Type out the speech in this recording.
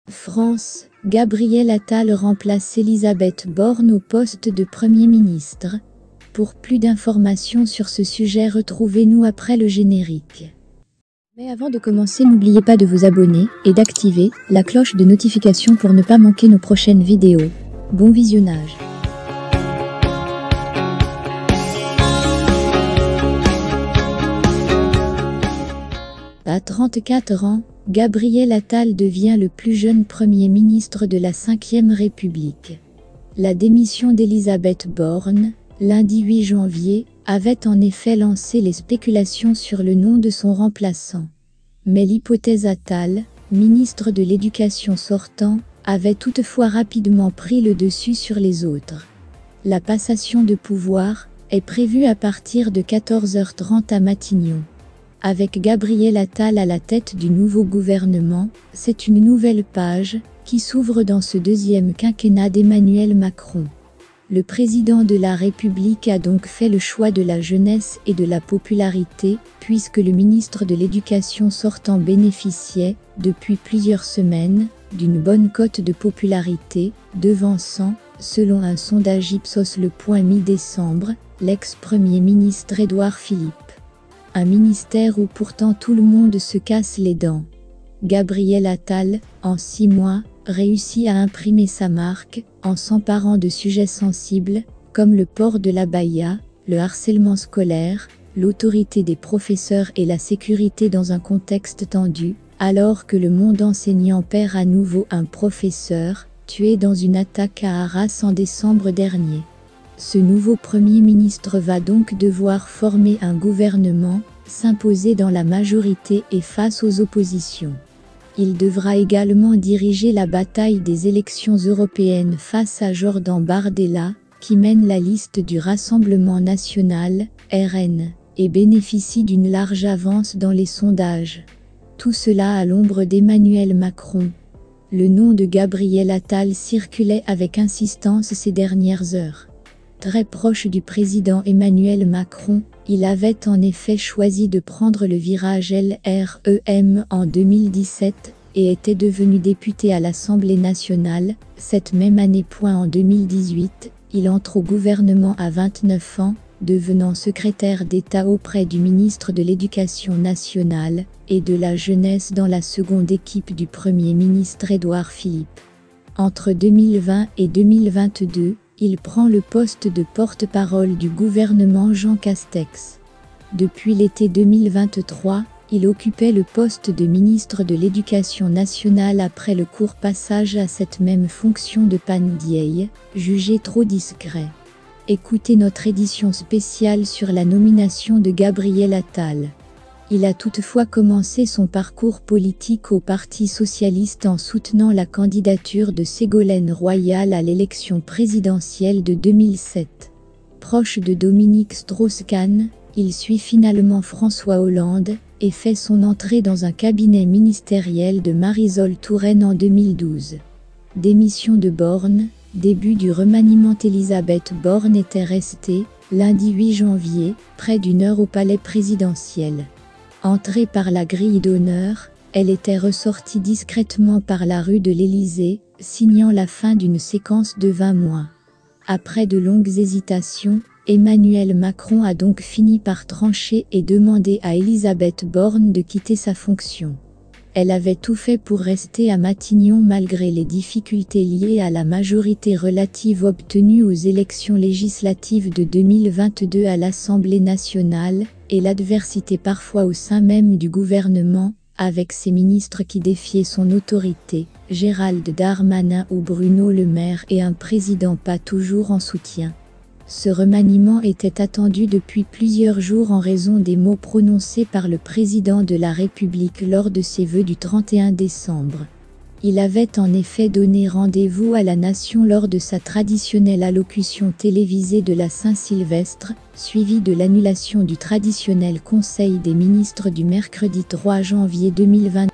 France, Gabriel Attal remplace Elisabeth Borne au poste de Premier ministre. Pour plus d'informations sur ce sujet, retrouvez-nous après le générique. Mais avant de commencer, n'oubliez pas de vous abonner et d'activer la cloche de notification pour ne pas manquer nos prochaines vidéos. Bon visionnage. À 34 ans, Gabriel Attal devient le plus jeune Premier ministre de la Ve République. La démission d'Elisabeth Borne, lundi 8 janvier, avait en effet lancé les spéculations sur le nom de son remplaçant. Mais l'hypothèse Attal, ministre de l'Éducation sortant, avait toutefois rapidement pris le dessus sur les autres. La passation de pouvoir est prévue à partir de 14h30 à Matignon. Avec Gabriel Attal à la tête du nouveau gouvernement, c'est une nouvelle page qui s'ouvre dans ce deuxième quinquennat d'Emmanuel Macron. Le président de la République a donc fait le choix de la jeunesse et de la popularité, puisque le ministre de l'Éducation sortant bénéficiait, depuis plusieurs semaines, d'une bonne cote de popularité, devançant, selon un sondage Ipsos Le Point mi-décembre, l'ex-premier ministre Édouard Philippe. Un ministère où pourtant tout le monde se casse les dents. Gabriel Attal, en 6 mois, réussit à imprimer sa marque, en s'emparant de sujets sensibles, comme le port de l'abaya, le harcèlement scolaire, l'autorité des professeurs et la sécurité dans un contexte tendu, alors que le monde enseignant perd à nouveau un professeur, tué dans une attaque à Arras en décembre dernier. Ce nouveau Premier ministre va donc devoir former un gouvernement, s'imposer dans la majorité et face aux oppositions. Il devra également diriger la bataille des élections européennes face à Jordan Bardella, qui mène la liste du Rassemblement national, RN, et bénéficie d'une large avance dans les sondages. Tout cela à l'ombre d'Emmanuel Macron. Le nom de Gabriel Attal circulait avec insistance ces dernières heures. Très proche du président Emmanuel Macron, il avait en effet choisi de prendre le virage LREM en 2017 et était devenu député à l'Assemblée nationale. Cette même année. En 2018, il entre au gouvernement à 29 ans, devenant secrétaire d'État auprès du ministre de l'Éducation nationale et de la jeunesse dans la seconde équipe du Premier ministre Édouard Philippe. Entre 2020 et 2022, il prend le poste de porte-parole du gouvernement Jean Castex. Depuis l'été 2023, il occupait le poste de ministre de l'Éducation nationale après le court passage à cette même fonction de Pan Ndiaye, jugé trop discret. Écoutez notre édition spéciale sur la nomination de Gabriel Attal. Il a toutefois commencé son parcours politique au Parti socialiste en soutenant la candidature de Ségolène Royal à l'élection présidentielle de 2007. Proche de Dominique Strauss-Kahn, il suit finalement François Hollande et fait son entrée dans un cabinet ministériel de Marisol Touraine en 2012. Démission de Borne, début du remaniement. Elisabeth Borne était restée, lundi 8 janvier, près d'une heure au palais présidentiel. Entrée par la grille d'honneur, elle était ressortie discrètement par la rue de l'Élysée, signant la fin d'une séquence de 20 mois. Après de longues hésitations, Emmanuel Macron a donc fini par trancher et demander à Elisabeth Borne de quitter sa fonction. Elle avait tout fait pour rester à Matignon malgré les difficultés liées à la majorité relative obtenue aux élections législatives de 2022 à l'Assemblée nationale, et l'adversité parfois au sein même du gouvernement, avec ses ministres qui défiaient son autorité, Gérald Darmanin ou Bruno Le Maire, et un président pas toujours en soutien. Ce remaniement était attendu depuis plusieurs jours en raison des mots prononcés par le président de la République lors de ses vœux du 31 décembre. Il avait en effet donné rendez-vous à la nation lors de sa traditionnelle allocution télévisée de la Saint-Sylvestre, suivie de l'annulation du traditionnel Conseil des ministres du mercredi 3 janvier 2020.